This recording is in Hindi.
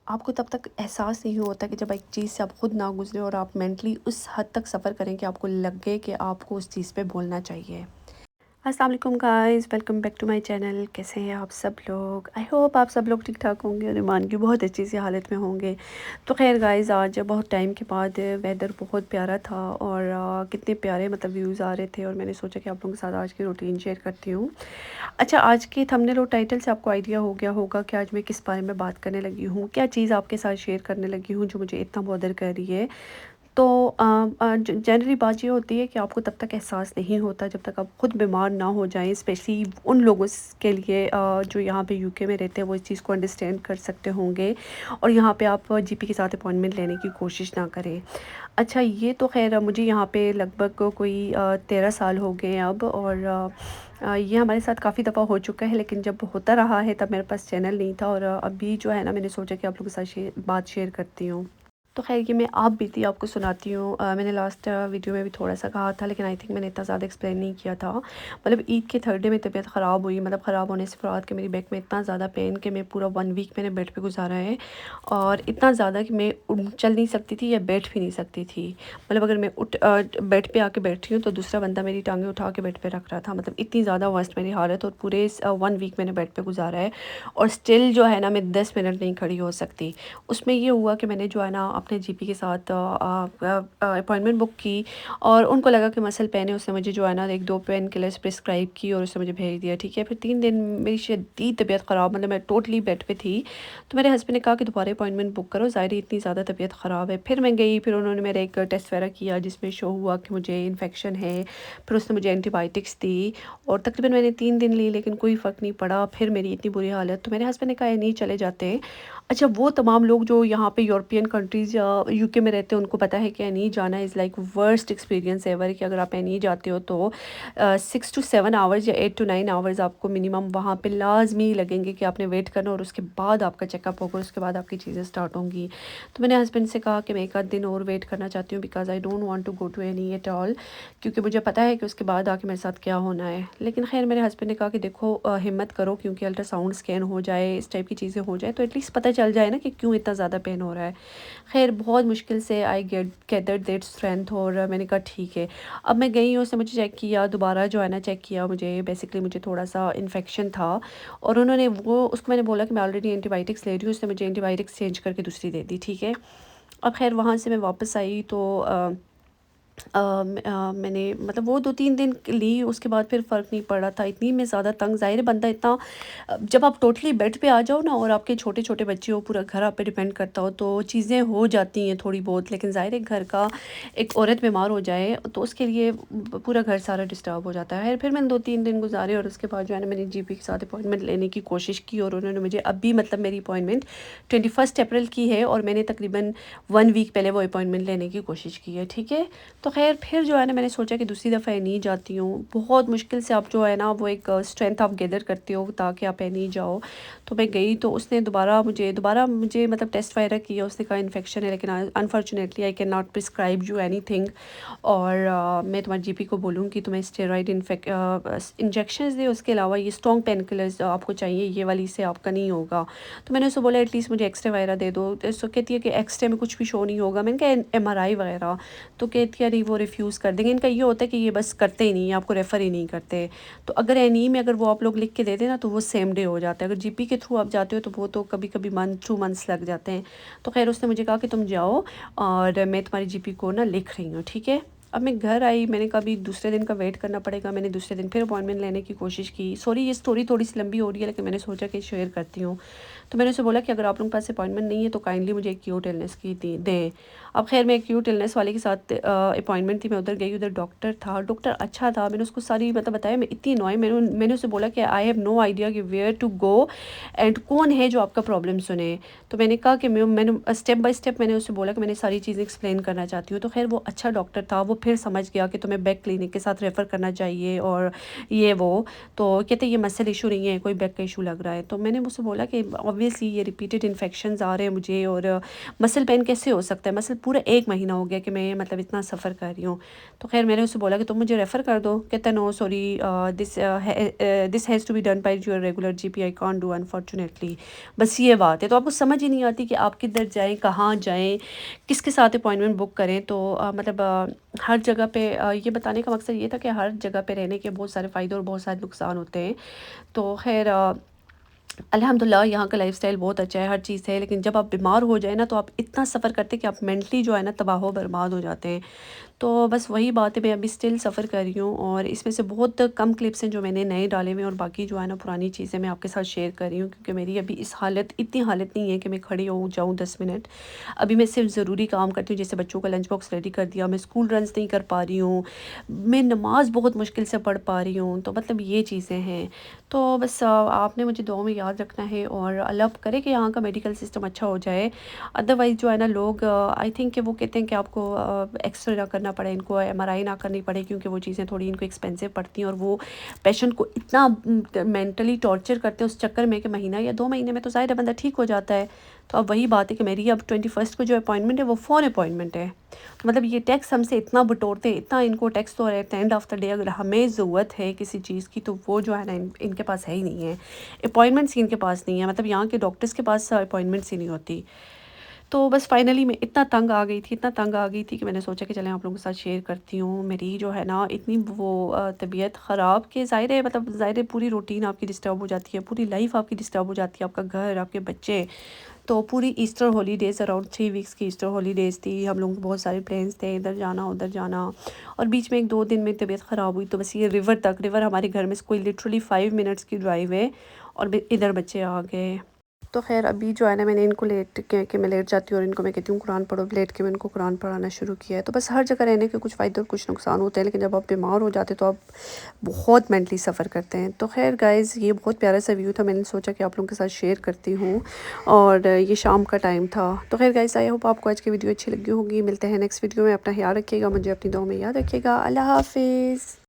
आपको तब तक एहसास नहीं होता कि जब एक चीज़ से आप खुद ना गुज़रें और आप मेंटली उस हद तक सफ़र करें कि आपको लगे कि आपको उस चीज़ पे बोलना चाहिए। अस्सलाम वालेकुम guys, welcome back to my channel. कैसे हैं आप सब लोग? आई होप आप सब लोग ठीक ठाक होंगे और ईमान की बहुत अच्छी सी हालत में होंगे। तो खैर गाइस, आज बहुत टाइम के बाद वेदर बहुत प्यारा था और कितने प्यारे मतलब व्यूज़ आ रहे थे और मैंने सोचा कि आप लोगों के साथ आज की रूटीन शेयर करती हूँ। अच्छा, आज की थंबनेल और टाइटल से आपको आइडिया हो गया होगा कि आज मैं किस बारे में बात करने लगी हूँ, क्या चीज़ आपके साथ शेयर करने लगी हूँ जो मुझे इतना बॉदर कर रही है। तो जनरली बात ये होती है कि आपको तब तक एहसास नहीं होता जब तक आप खुद बीमार ना हो जाएं। स्पेशली उन लोगों के लिए जो यहाँ पे यूके में रहते हैं, वो इस चीज़ को अंडरस्टैंड कर सकते होंगे और यहाँ पे आप जीपी के साथ अपॉइंटमेंट लेने की कोशिश ना करें। अच्छा, ये तो खैर मुझे यहाँ पे लगभग कोई 13 साल हो गए हैं अब और ये हमारे साथ काफ़ी दफ़ा हो चुका है, लेकिन जब होता रहा है तब मेरे पास चैनल नहीं था और अभी जो है ना, मैंने सोचा कि आप लोगों के साथ बात शेयर करती हूँ। तो ख़ैर ये मैं आप बीती आपको सुनाती हूँ। मैंने लास्ट वीडियो में भी थोड़ा सा कहा था, लेकिन आई थिंक मैंने इतना ज़्यादा एक्सप्लेन नहीं किया था। मतलब ईद के थर्ड डे में तबीयत ख़राब हुई, मतलब ख़राब होने से मुराद कि मेरी बैक में इतना ज़्यादा पेन कि मैं पूरा 1 वीक मैंने बेड पे गुजारा है और इतना ज़्यादा कि मैं चल नहीं सकती थी या बैठ भी नहीं सकती थी। मतलब अगर मैं बेड पे आके बैठी हूँ तो दूसरा बंदा मेरी टांगें उठा के बेड पे रख रहा था। मतलब इतनी ज़्यादा वर्स्ट मेरी हालत, और पूरे 1 वीक मैंने बेड पे गुजारा है और स्टिल जो है ना, मैं 10 मिनट नहीं खड़ी हो सकती। उसमें ये हुआ कि मैंने जो है ना अपने जीपी के साथ अपॉइंटमेंट बुक की और उनको लगा कि मसल पेन है। उसने मुझे जो है ना 1-2 पेन किलर्स प्रिस्क्राइब की और उसने मुझे भेज दिया। ठीक है, फिर 3 दिन मेरी शदीद तबीयत ख़राब, मतलब मैं टोटली बेड पे थी। तो मेरे हस्बैंड ने कहा कि दोबारा अपॉइंटमेंट बुक करो, ज़ाहिर है इतनी ज़्यादा तबीयत ख़राब है। फिर मैं गई, फिर उन्होंने मेरा एक टेस्ट वगैरह किया जिसमें शो हुआ कि मुझे इन्फेक्शन है। फिर उसने मुझे एंटीबायोटिक्स दी और तकरीबन मैंने 3 दिन ली, लेकिन कोई फ़र्क नहीं पड़ा। फिर मेरी इतनी बुरी हालत, तो मेरे हस्बैंड ने कहा नहीं चले जाते हैं। अच्छा, वो तमाम लोग जो यहाँ पे यूरोपियन कंट्रीज़ या यूके में रहते हैं उनको पता है कि नहीं जाना is like worst experience ever, कि अगर आप नहीं जाते हो तो 6 to 7 आवर्स या 8 to 9 आवर्स आपको मिनिमम वहाँ पे लाजमी लगेंगे कि आपने वेट करना और उसके बाद आपका चेकअप होगा, उसके बाद आपकी चीज़ें स्टार्ट होंगी। तो मैंने हस्बैंड से कहा कि मैं 1 आध दिन और वेट करना चाहती हूँ, because I don't want to go to any at all, क्योंकि मुझे पता है कि उसके बाद आके मेरे साथ क्या होना है। लेकिन खैर मेरे हस्बैंड ने कहा कि देखो हिम्मत करो, क्योंकि अल्ट्रासाउंड स्कैन हो जाए, इस टाइप की चीज़ें हो जाए तो एटलीस्ट पता चल जाए ना कि क्यों इतना ज़्यादा पेन हो रहा है। खैर बहुत मुश्किल से आई गैदर दैट स्ट्रेंथ और मैंने कहा ठीक है। अब मैं गई, उसने मुझे चेक किया, दोबारा जो है ना चेक किया, मुझे बेसिकली मुझे थोड़ा सा इन्फेक्शन था और उन्होंने वो उसको मैंने बोला कि मैं ऑलरेडी एंटीबायोटिक्स ले रही हूँ, उसने मुझे एंटीबायोटिक्स चेंज करके दूसरी दे दी। ठीक है, अब खैर वहाँ से मैं वापस आई तो मैंने मतलब वो 2-3 दिन ली, उसके बाद फिर फ़र्क नहीं पड़ रहा था। इतनी मैं ज़्यादा तंग, ज़ाहिर है बंदा इतना जब आप टोटली बेड पे आ जाओ ना और आपके छोटे-छोटे बच्चे हो, पूरा घर आप पे डिपेंड करता हो, तो चीज़ें हो जाती हैं थोड़ी बहुत। लेकिन ज़ाहिर है घर का एक औरत बीमार हो जाए तो उसके लिए पूरा घर सारा डिस्टर्ब हो जाता है। फिर मैंने 2-3 दिन गुज़ारे और उसके बाद जो है ना मैंने जीपी के साथ अपॉइंटमेंट लेने की कोशिश की और उन्होंने मुझे अभी मतलब मेरी अपॉइंटमेंट 21 अप्रैल की है और मैंने तकरीबन 1 वीक पहले वो अपॉइंटमेंट लेने की कोशिश की है। ठीक है, तो खैर फिर जो है ना मैंने सोचा कि दूसरी दफ़ा नहीं जाती हूँ। बहुत मुश्किल से आप जो है ना वो एक स्ट्रेंथ आप गैदर करते हो ताकि आप नहीं जाओ। तो मैं गई तो उसने दोबारा मुझे मतलब टेस्ट वगैरह किया, उसने कहा इन्फेक्शन है, लेकिन unfortunately I can not prescribe you anything और मैं तुम्हारे जीपी को बोलूँगी तुम्हें स्टेरॉइड इंजेक्शन दे, उसके अलावा ये स्ट्रॉन्ग पेन किलर्स आपको चाहिए, ये वाली से आपका नहीं होगा। तो मैंने उससे बोला एटलीस्ट मुझे एक्सरे वगैरह दे दो। तो उसको कहती है कि एक्सरे में कुछ भी शो नहीं होगा। मैंने कहा MRI वगैरह, तो कहती है नहीं वो रिफ्यूज़ कर देंगे। इनका ये होता है कि ये बस करते ही नहीं, आपको रेफ़र ही नहीं करते। तो अगर एनी में अगर वो आप लोग लिख के दे दें ना तो वो सेम डे हो जाता है। अगर जीपी के थ्रू आप जाते हो तो वो तो कभी कभी 2 मंथ्स लग जाते हैं। तो खैर उसने मुझे कहा कि तुम जाओ और मैं तुम्हारी जीपी को ना लिख रही हूँ। ठीक है, अब मैं घर आई, मैंने कहा अभी दूसरे दिन का वेट करना पड़ेगा। मैंने दूसरे दिन फिर अपॉइंटमेंट लेने की कोशिश की। सॉरी ये स्टोरी थोड़ी सी लंबी हो रही है, लेकिन मैंने सोचा कि शेयर करती हूँ। तो मैंने उसे बोला कि अगर आप लोगों के पास अपॉइंटमेंट नहीं है तो काइंडली मुझे एक्यूट इलनेस की दें। अब खैर मैं एक्यूट इलनेस वाले के साथ अपॉइंटमेंट थी, मैं उधर गई, उधर डॉक्टर था, डॉक्टर अच्छा था। मैंने उसको सारी मतलब बताया, मैं इतनी नॉय, मैंने उसे बोला कि आई हैव नो आइडिया कि वेयर टू गो एंड कौन है जो आपका प्रॉब्लम सुने। तो मैंने कहा कि मैंने स्टेप बाय स्टेप मैंने उसे बोला कि मैंने सारी चीज़ें एक्सप्लेन करना चाहती हूँ। तो खैर वो अच्छा डॉक्टर था, वो फिर समझ गया कि तुम्हें बैक क्लिनिक के साथ रेफ़र करना चाहिए और ये वो। तो कहते ये मसल इशू नहीं है, कोई बैक का इशू लग रहा है। तो मैंने मुझसे बोला कि ऑब्वियसली ये रिपीटेड इन्फेक्शंस आ रहे हैं मुझे, और मसल पेन कैसे हो सकता है, मसल पूरा 1 महीना हो गया कि मैं मतलब इतना सफ़र कर रही हूँ। तो खैर मैंने उससे बोला कि तुम मुझे रेफ़र कर दो। कहता no sorry, this has to be done by your regular GP, I can't do unfortunately. बस ये बात है। तो आपको समझ ही नहीं आती कि आप किधर जाएँ, कहाँ जाएँ, किसके साथ अपॉइंटमेंट बुक करें। तो मतलब हर जगह पे ये बताने का मकसद ये था कि हर जगह पे रहने के बहुत सारे फ़ायदे और बहुत सारे नुकसान होते हैं। तो खैर अल्हम्दुलिल्लाह यहाँ का लाइफ़स्टाइल बहुत अच्छा है, हर चीज़ है। लेकिन जब आप बीमार हो जाए ना, तो आप इतना सफ़र करते हैं कि आप मेंटली जो है ना तबाह बर्बाद हो जाते हैं। तो बस वही बात है, मैं अभी स्टिल सफ़र कर रही हूँ और इसमें से बहुत कम क्लिप्स हैं जो मैंने नए डाले हुए हैं, और बाकी जो है ना पुरानी चीज़ें मैं आपके साथ शेयर कर रही हूँ, क्योंकि मेरी अभी इतनी हालत नहीं है कि मैं खड़ी हो जाऊँ 10 मिनट। अभी मैं सिर्फ ज़रूरी काम करती हूँ, जैसे बच्चों का लंच बॉक्स रेडी कर दिया, मैं स्कूल रन्स नहीं कर पा रही हूँ, मैं नमाज़ बहुत मुश्किल से पढ़ पा रही हूँ। तो मतलब ये चीज़ें हैं। तो बस आपने मुझे दुआ में याद रखना है, और अल्लाह करे कि यहाँ का मेडिकल सिस्टम अच्छा हो जाए। अदरवाइज़ जो है ना लोग आई थिंक कि वो कहते हैं कि आपको एक्सरे ना करना पड़े, इनको एमआरआई ना करनी पड़े, क्योंकि वो चीज़ें थोड़ी इनको एक्सपेंसिव पड़ती हैं, और वो पेशेंट को इतना मेंटली टॉर्चर करते हैं उस चक्कर में कि महीना या 2 महीने में तो ज़ाहिर है बंदा ठीक हो जाता है। तो अब वही बात है कि मेरी अब 21st को जो अपॉइंटमेंट है वो फ़ोन अपॉइंटमेंट है। तो मतलब ये टैक्स हमसे इतना बटोरते हैं, इतना इनको टैक्स तो at the end of the day अगर हमें ज़रूरत है किसी चीज़ की, तो वो जो है ना इनके पास है ही नहीं है। अपॉइंटमेंट्स ही इनके पास नहीं है, मतलब यहाँ के डॉक्टर्स के पास अपॉइंटमेंट्स ही नहीं होती। तो बस फाइनली मैं इतना तंग आ गई थी, इतना तंग आ गई थी कि मैंने सोचा कि चलें आप लोगों के साथ शेयर करती हूँ। मेरी जो है ना इतनी वो तबीयत ख़राब कि ज़ाहिर है, मतलब ज़ाहिर है पूरी रूटीन आपकी डिस्टर्ब हो जाती है, पूरी लाइफ आपकी डिस्टर्ब हो जाती है, आपका घर, आपके बच्चे। तो पूरी ईस्टर हॉलीडेज़ अराउंड 3 वीक्स की ईस्टर हॉलीडेज़ थी। हम लोगों को बहुत सारे प्लान्स थे, इधर जाना उधर जाना, और बीच में 1-2 दिन में तबीयत ख़राब हुई। तो बस ये रिवर हमारे घर में से कोई लिटरली 5 मिनट्स की ड्राइव है, और इधर बच्चे आ गए। तो ख़ैर अभी जो है ना मैंने इनको लेट के मैं लेट जाती हूँ और इनको मैं कहती हूँ कुरान पढ़ो, लेट के मैं इनको कुरान पढ़ाना शुरू किया है। तो बस हर जगह रहने के कुछ फ़ायदे और कुछ नुकसान होते हैं, लेकिन जब आप बीमार हो जाते हैं तो आप बहुत मेंटली सफ़र करते हैं। तो खैर गाइज़, ये बहुत प्यारा सा व्यू था, मैंने सोचा कि आप लोगों के साथ शेयर करती हूँ, और ये शाम का टाइम था। तो खैर गाइज़, आई होप आपको आज की वीडियो अच्छी लगी होगी। मिलते हैं नेक्स्ट वीडियो में। अपना ख्याल रखिएगा, मुझे अपनी दुआ में याद रखिएगा। अल्लाह हाफिज़।